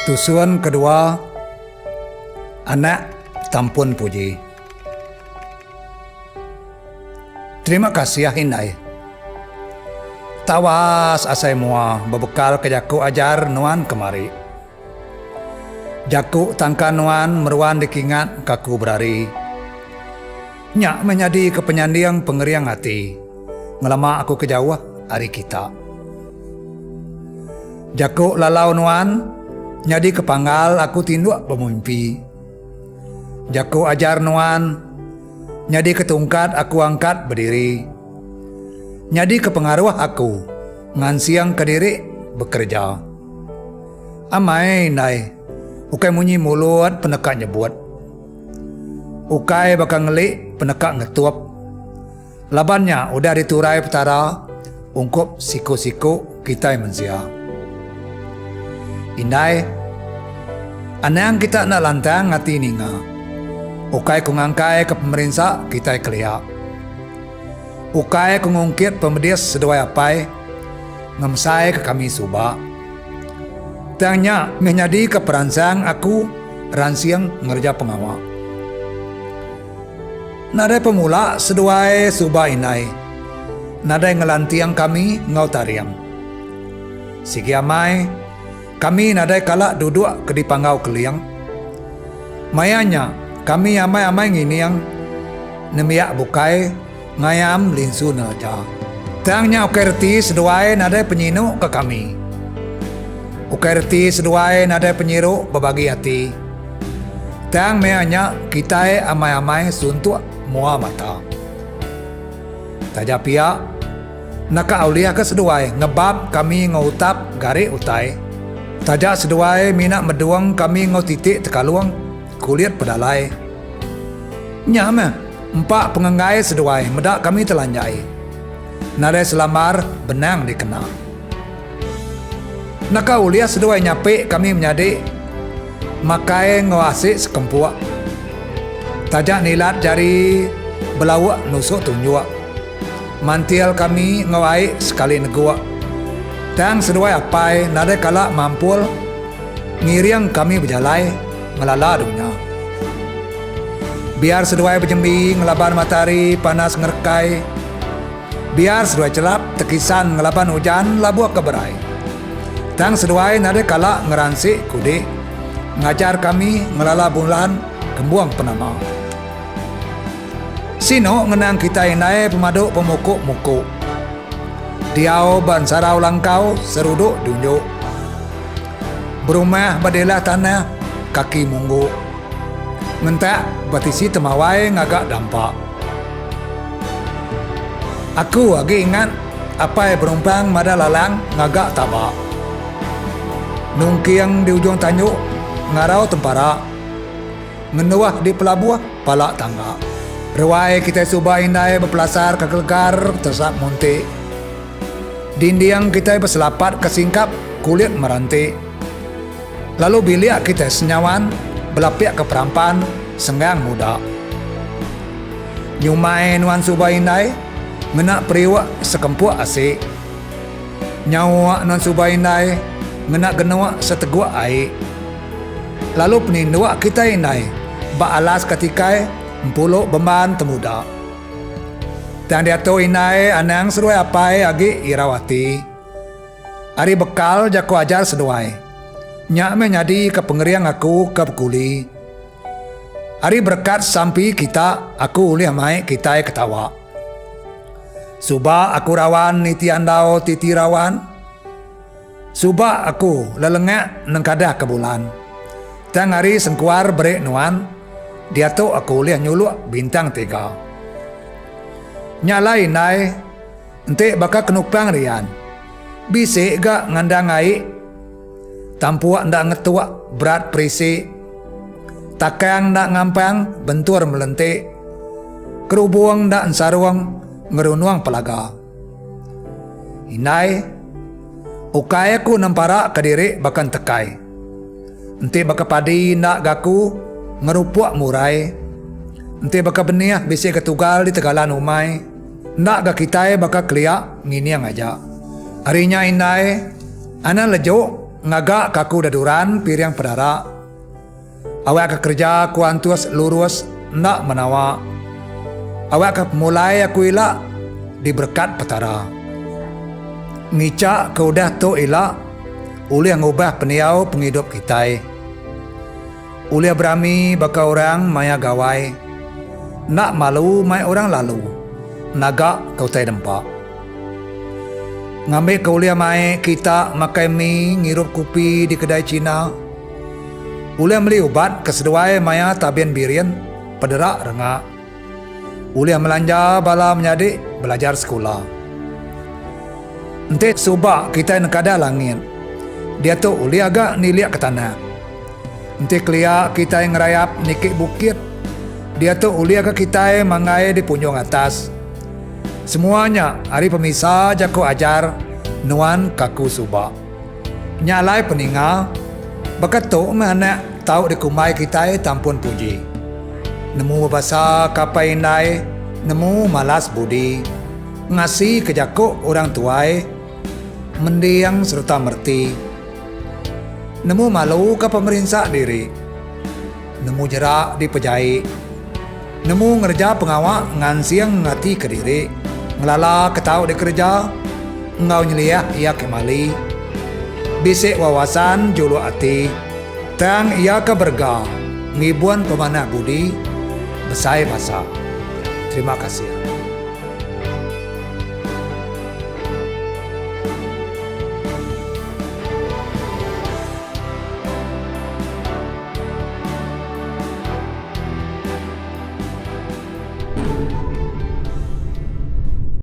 Tusuan kedua, anak tampun puji. Terima kasih Hinai. Tawas asai mua berbekal ke jaku ajar nuan kemari. Jaku tangka nuan meruan dikingat kaku berari. Nyak menjadi kepenyandiang pengeriang hati. Ngelama aku ke jauh hari kita. Jaku lalau nuan nyadi kepanggal aku tinduk pemimpi. Jaku ajar nuan nyadi ketungkat aku angkat berdiri. Nyadi kepengaruh aku ngan siang kediri bekerja. Amai nai ukai munyi mulut penekak nyebut. Ukai bakal ngelik penekak ngetuap. Labannya udah diturai petara ungkup siku-siku kita yang mensia. Indai anang kita nak lantang ngati ninga. Ukai kungangkai ke pemerintah kita keliak. Ukai kungungkit pemedis seduai apai ngemsai ke kami suba. Tanya menyadi ke peransang aku ransiang ngerja pengawal. Nadai pemula seduai suba inai. Nadai ngelantiang kami ngau tariang. Sigi amai kami nadai kalak duduk ke dipangau keliang. Mayanya kami amai-amai nginiang nemiak bukai ngayam linsu naja. Tangnya ukerti seduai nadai penyinu ke kami. Ukerti seduai nadai penyiru berbagi hati. Tang meanya kita amai-amai suntuk mua mata. Taja pia naka aulia ke seduai ngebab kami ngutap gari utai. Taja seduai minak meduang kami ngau titik tekaluang kulit pedalai. Nyama empat pengenggai seduai medak kami telanjai. Nadai selamar benang dikenal. Naka ulia seduai nyapik kami menyadik makai ngawasik sekempuak. Tajak nilat jari belawak nusuk tunjuk. Mantil kami ngawai sekali negua. Tang seduai apai nadai kalak mampul ngiriang kami berjalai ngelala dunia. Biar seduai berjembi ngelaban matahari panas ngerkai. Biar seduai celap tekisan ngelaban hujan labuak keberai. Tang seduai nadai kalak ngeransik kudik ngajar kami ngelala bulan kembuang penama. Sino ngenang kita inai pemaduk pemukuk-mukuk. Diau ban sarau langkau seruduk dunjuk. Berumah badelah tanah kaki munggu. Ngentak batisi temawai ngagak dampak. Aku lagi ingat apa yang berumpang mada lalang ngagak tabak. Nungkiang di ujung tanjuk ngarau tempara. Ngenuah di pelabuh palak tangga. Rewai kita subah indai berpelasar kekelgar tersak muntik. Dindiang kita berselapat kesingkap kulit merantik. Lalu biliak kita senyawan belapiak ke perampan senggang muda. Nyumai nuan subah indai ngenak periwak sekempuak asik. Nyawa nuan subah indai ngenak genuak seteguak aik. Lalu peninduak kita indai bak alas ketikai empuluk beman temuda. Tang dia tu inai anang seduai apai agi irawati. Ari bekal jaku ajar seduai. Nyak menyadi ke pengeriang aku ke kuli. Ari berkat sampi kita aku ulih mai kita ketawa. Suba aku rawan niti andau titi rawan. Suba aku lelengak nengkadah ke bulan. Tang hari sengkuar berek nuan. Dia tu aku ulih nyuluk bintang 3. Nyalai nai ente bakal kenupang rian. Bisik gak ngandang aik. Tampuak ndak ngetuak berat perisi. Takang ndak ngampang bentur melentik. Kerubuang ndak ensaruang ngerunuang pelaga. Inai ukai aku namparak kediri bakan tekai. Ente bakal padi ndak gaku ngerupuak murai. Ente bakal benih bisik ketugal di tegalan umai. Ndak gak kita bakal keliak ngini yang aja. Harinya inai ana lejuk ngagak kaku daduran piriang pedara. Awak ke kerja kuantus lurus nak menawa. Awak ke mulai aku ila diberkat petara. Ngicak ke udah tu ila uli yang ubah peniau penghidup kita. Uli berami baka orang maya gawai. Nak malu mai orang lalu. Naga kau tai dempak. Ngambil kaulia mai kita makai mie ngirup kopi di kedai Cina. Ulia beli ubat keseduai maya tabian birian pederak rengak. Ulia melanja bala menyadik belajar sekolah. Ente subak kita nekada langit. Dia tu ulia agak niliak ke tanah. Ente kelia kita yang ngerayap nikik bukit. Dia tu ulia agak kita yang mangai di punjung atas. Semuanya hari pemisah jaku ajar nuan kaku subak. Nyalai peninga bakat tu mana tahu dikumai kita tampun puji. Nemu bahasa kapai indai, nemu malas budi. Ngasih ke jaku orang tuai, mendiang serta merti. Nemu malu ke pemerintah diri. Nemu jerak di pejai. Nemu ngerja pengawak ngansiang ngati ke diri. Ngelala ketau di kerja, ngau nyeliah ia kemali. Bisik wawasan julu ati, tang ia ke berga, ngibuan pemanah budi, besai basa. Terima kasih.